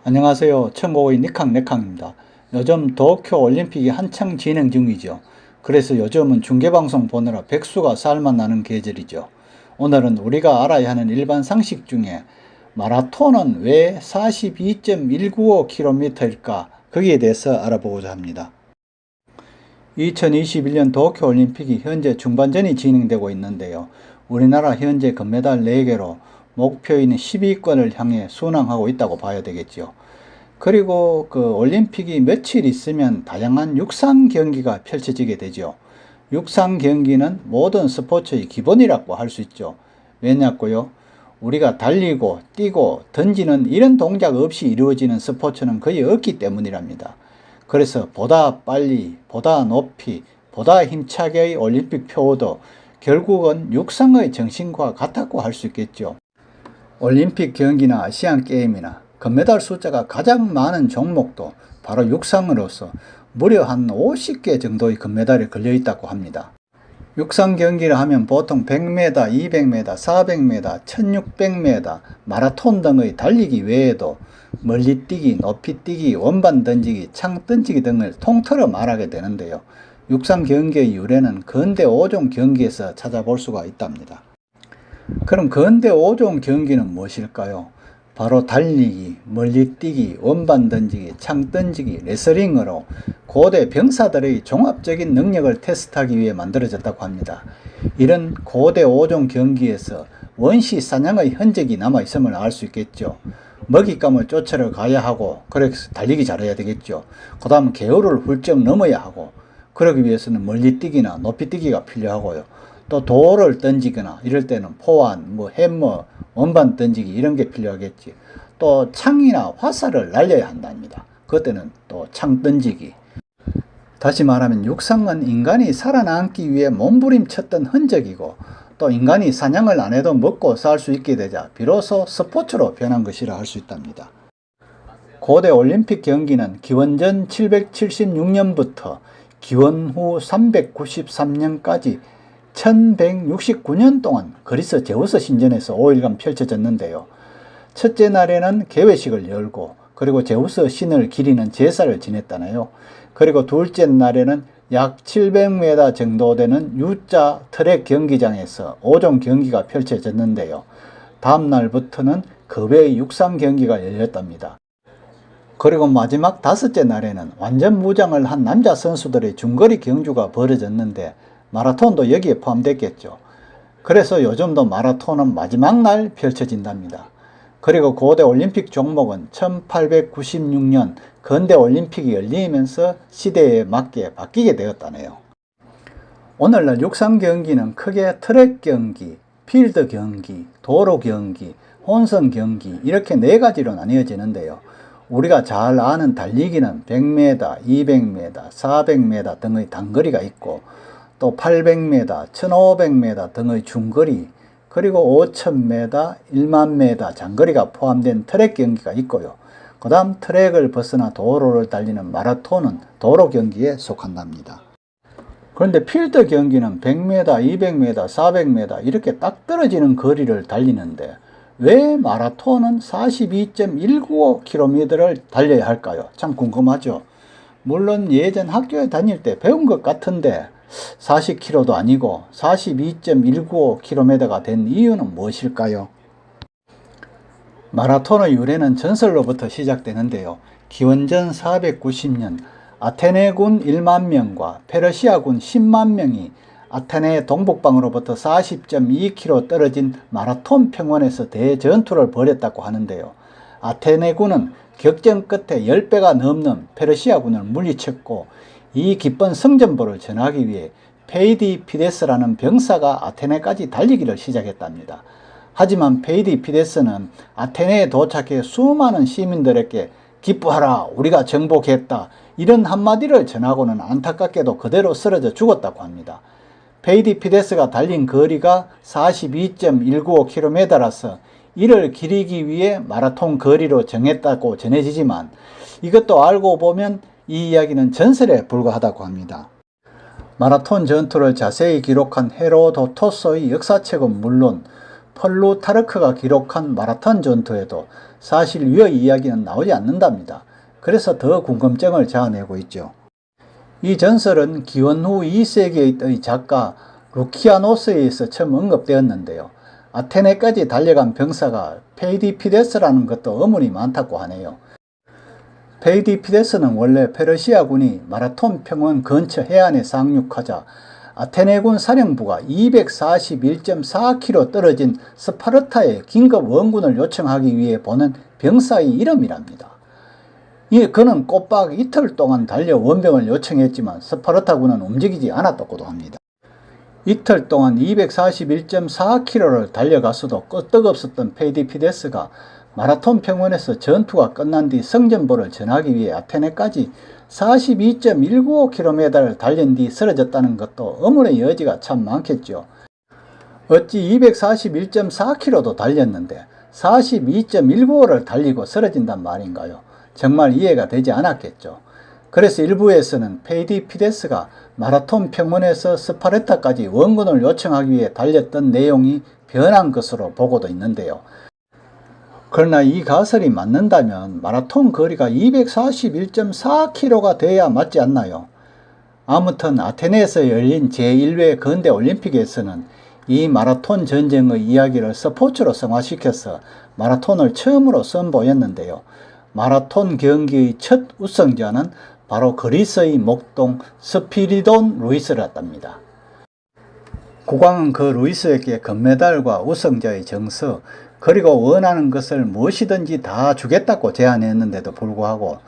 안녕하세요. 천고의 니캉네캉입니다. 요즘 도쿄 올림픽이 한창 진행 중이죠. 그래서 요즘은 중계방송 보느라 백수가 살만 나는 계절이죠. 오늘은 우리가 알아야 하는 일반 상식 중에 마라톤은 왜 42.195km일까? 거기에 대해서 알아보고자 합니다. 2021년 도쿄올림픽이 현재 중반전이 진행되고 있는데요. 우리나라 현재 금메달 4개로 목표인 10위권을 향해 순항하고 있다고 봐야 되겠죠. 그리고 올림픽이 며칠 있으면 다양한 육상 경기가 펼쳐지게 되죠. 육상 경기는 모든 스포츠의 기본이라고 할 수 있죠. 왜냐고요? 우리가 달리고 뛰고 던지는 이런 동작 없이 이루어지는 스포츠는 거의 없기 때문이랍니다. 그래서 보다 빨리, 보다 높이, 보다 힘차게의 올림픽 표어도 결국은 육상의 정신과 같다고 할 수 있겠죠. 올림픽 경기나 아시안게임이나 금메달 숫자가 가장 많은 종목도 바로 육상으로서 무려 한 50개 정도의 금메달이 걸려있다고 합니다. 육상 경기를 하면 보통 100m, 200m, 400m, 1600m, 마라톤 등의 달리기 외에도 멀리뛰기, 높이뛰기, 원반 던지기, 창 던지기 등을 통틀어 말하게 되는데요. 육상 경기의 유래는 근대 5종 경기에서 찾아볼 수가 있답니다. 그럼 근대 5종 경기는 무엇일까요? 바로 달리기, 멀리뛰기, 원반 던지기, 창 던지기, 레슬링으로 고대 병사들의 종합적인 능력을 테스트하기 위해 만들어졌다고 합니다. 이런 고대 5종 경기에서 원시 사냥의 흔적이 남아있음을 알 수 있겠죠. 먹잇감을 쫓으러 가야 하고, 그래서 달리기 잘해야 되겠죠. 그 다음 개울을 훌쩍 넘어야 하고, 그러기 위해서는 멀리뛰기나 높이뛰기가 필요하고요. 또 돌을 던지거나 이럴 때는 포환, 해머, 원반 던지기 이런 게 필요하겠지. 또 창이나 화살을 날려야 한답니다. 그때는 또 창 던지기. 다시 말하면 육상은 인간이 살아남기 위해 몸부림쳤던 흔적이고, 또 인간이 사냥을 안 해도 먹고 살 수 있게 되자 비로소 스포츠로 변한 것이라 할 수 있답니다. 고대 올림픽 경기는 기원전 776년부터 기원 후 393년까지 1169년 동안 그리스 제우스 신전에서 5일간 펼쳐졌는데요. 첫째 날에는 개회식을 열고, 그리고 제우스 신을 기리는 제사를 지냈다네요. 그리고 둘째 날에는 약 700m 정도 되는 U자 트랙 경기장에서 5종 경기가 펼쳐졌는데요. 다음 날부터는 그 외의 육상 경기가 열렸답니다. 그리고 마지막 다섯째 날에는 완전 무장을 한 남자 선수들의 중거리 경주가 벌어졌는데, 마라톤도 여기에 포함됐겠죠. 그래서 요즘도 마라톤은 마지막 날 펼쳐진답니다. 그리고 고대 올림픽 종목은 1896년 근대 올림픽이 열리면서 시대에 맞게 바뀌게 되었다네요. 오늘날 육상 경기는 크게 트랙 경기, 필드 경기, 도로 경기, 혼성 경기 이렇게 4가지로 나뉘어지는데요. 우리가 잘 아는 달리기는 100m, 200m, 400m 등의 단거리가 있고, 또 800m, 1500m 등의 중거리, 그리고 5000m, 10000m 장거리가 포함된 트랙 경기가 있고요. 그 다음 트랙을 벗어나 도로를 달리는 마라톤은 도로 경기에 속한답니다. 그런데 필드 경기는 100m, 200m, 400m 이렇게 딱 떨어지는 거리를 달리는데, 왜 마라톤은 42.195km를 달려야 할까요? 참 궁금하죠. 물론 예전 학교에 다닐 때 배운 것 같은데 40km도 아니고 42.195km가 된 이유는 무엇일까요? 마라톤의 유래는 전설로부터 시작되는데요. 기원전 490년 아테네군 1만 명과 페르시아군 10만 명이 아테네 동북방으로부터 40.2km 떨어진 마라톤 평원에서 대전투를 벌였다고 하는데요. 아테네군은 격전 끝에 10배가 넘는 페르시아군을 물리쳤고, 이 기쁜 성전보를 전하기 위해 페이디피데스라는 병사가 아테네까지 달리기를 시작했답니다. 하지만 페이디피데스는 아테네에 도착해 수많은 시민들에게 기뻐하라, 우리가 정복했다, 이런 한마디를 전하고는 안타깝게도 그대로 쓰러져 죽었다고 합니다. 페이디피데스가 달린 거리가 42.195km라서 이를 기리기 위해 마라톤 거리로 정했다고 전해지지만, 이것도 알고 보면 이 이야기는 전설에 불과하다고 합니다. 마라톤 전투를 자세히 기록한 헤로도토스의 역사책은 물론 플루타르크가 기록한 마라톤 전투에도 사실 위의 이야기는 나오지 않는답니다. 그래서 더 궁금증을 자아내고 있죠. 이 전설은 기원 후 2세기의 작가 루키아노스에 의해서 처음 언급되었는데요. 아테네까지 달려간 병사가 페이디피데스라는 것도 어문이 많다고 하네요. 페이디피데스는 원래 페르시아군이 마라톤 평원 근처 해안에 상륙하자 아테네군 사령부가 241.4km 떨어진 스파르타에 긴급 원군을 요청하기 위해 보낸 병사의 이름이랍니다. 그는 꼬박 이틀 동안 달려 원병을 요청했지만 스파르타군은 움직이지 않았다고도 합니다. 이틀 동안 241.4km를 달려가서도 끄떡없었던 페이디피데스가 마라톤 평원에서 전투가 끝난 뒤 성전보를 전하기 위해 아테네까지 42.195km를 달린 뒤 쓰러졌다는 것도 의문의 여지가 참 많겠죠. 어찌 241.4km도 달렸는데 42.195를 달리고 쓰러진단 말인가요? 정말 이해가 되지 않았겠죠. 그래서 일부에서는 페이디피데스가 마라톤 평원에서 스파르타까지 원군을 요청하기 위해 달렸던 내용이 변한 것으로 보고도 있는데요. 그러나 이 가설이 맞는다면 마라톤 거리가 241.4km가 돼야 맞지 않나요? 아무튼 아테네에서 열린 제1회 근대올림픽에서는 이 마라톤 전쟁의 이야기를 스포츠로 승화시켜서 마라톤을 처음으로 선보였는데요. 마라톤 경기의 첫 우승자는 바로 그리스의 목동 스피리돈 루이스였답니다. 국왕은 그 루이스에게 금메달과 우승자의 정서, 그리고 원하는 것을 무엇이든지 다 주겠다고 제안했는데도 불구하고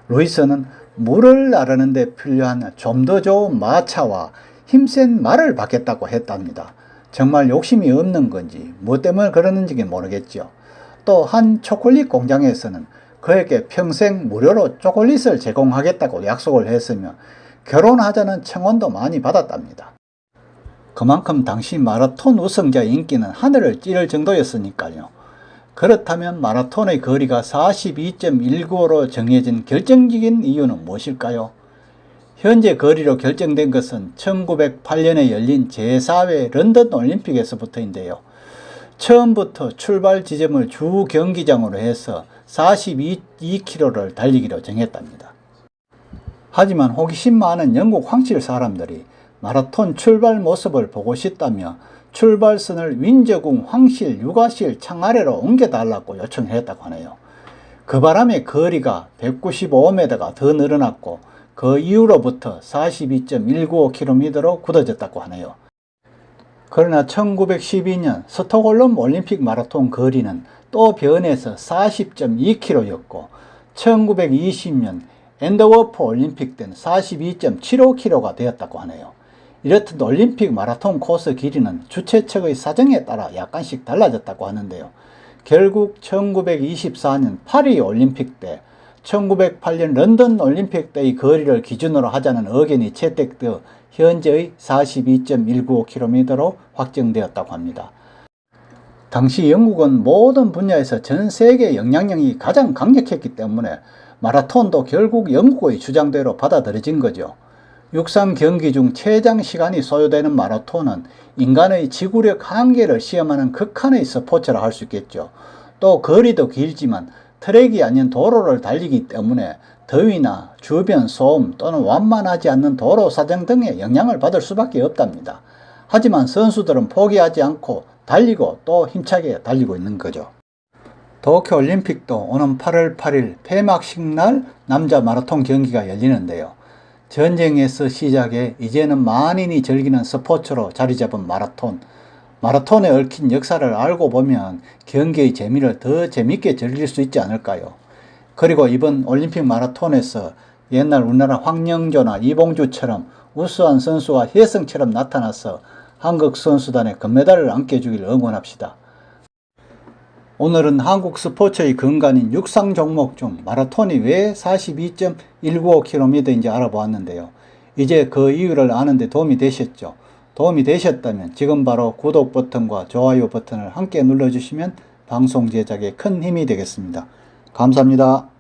루이스는 물을 나르는 데 필요한 좀 더 좋은 마차와 힘센 말을 받겠다고 했답니다. 정말 욕심이 없는 건지 뭐 때문에 그러는지 모르겠죠. 또 한 초콜릿 공장에서는 그에게 평생 무료로 초콜릿을 제공하겠다고 약속을 했으며 결혼하자는 청혼도 많이 받았답니다. 그만큼 당시 마라톤 우승자의 인기는 하늘을 찌를 정도였으니까요. 그렇다면 마라톤의 거리가 42.195로 정해진 결정적인 이유는 무엇일까요? 현재 거리로 결정된 것은 1908년에 열린 제4회 런던 올림픽에서부터인데요. 처음부터 출발 지점을 주 경기장으로 해서 42km를 달리기로 정했답니다. 하지만 호기심 많은 영국 황실 사람들이 마라톤 출발 모습을 보고 싶다며 출발선을 윈저궁 황실 육아실 창 아래로 옮겨달라고 요청했다고 하네요. 그 바람에 거리가 195m가 더 늘어났고 그 이후로부터 42.195km로 굳어졌다고 하네요. 그러나 1912년 스톡홀름 올림픽 마라톤 거리는 또 변해서 40.2km였고 1920년 앤더워프 올림픽 때는 42.75km가 되었다고 하네요. 이렇듯 올림픽 마라톤 코스 길이는 주최 측의 사정에 따라 약간씩 달라졌다고 하는데요. 결국 1924년 파리 올림픽 때, 1908년 런던 올림픽 때의 거리를 기준으로 하자는 의견이 채택되어 현재의 42.195km로 확정되었다고 합니다. 당시 영국은 모든 분야에서 전 세계 영향력이 가장 강력했기 때문에 마라톤도 결국 영국의 주장대로 받아들여진 거죠. 육상 경기 중 최장 시간이 소요되는 마라톤은 인간의 지구력 한계를 시험하는 극한의 스포츠라 할 수 있겠죠. 또 거리도 길지만 트랙이 아닌 도로를 달리기 때문에 더위나 주변 소음 또는 완만하지 않는 도로 사정 등의 영향을 받을 수밖에 없답니다. 하지만 선수들은 포기하지 않고 달리고 또 힘차게 달리고 있는 거죠. 도쿄올림픽도 오는 8월 8일 폐막식 날 남자 마라톤 경기가 열리는데요. 전쟁에서 시작해 이제는 만인이 즐기는 스포츠로 자리잡은 마라톤. 마라톤에 얽힌 역사를 알고 보면 경기의 재미를 더 재밌게 즐길 수 있지 않을까요? 그리고 이번 올림픽 마라톤에서 옛날 우리나라 황영조나 이봉주처럼 우수한 선수가 혜성처럼 나타나서 한국 선수단에 금메달을 안겨주길 응원합시다. 오늘은 한국 스포츠의 근간인 육상 종목 중 마라톤이 왜 42.195km인지 알아보았는데요. 이제 그 이유를 아는 데 도움이 되셨죠? 도움이 되셨다면 지금 바로 구독 버튼과 좋아요 버튼을 함께 눌러주시면 방송 제작에 큰 힘이 되겠습니다. 감사합니다.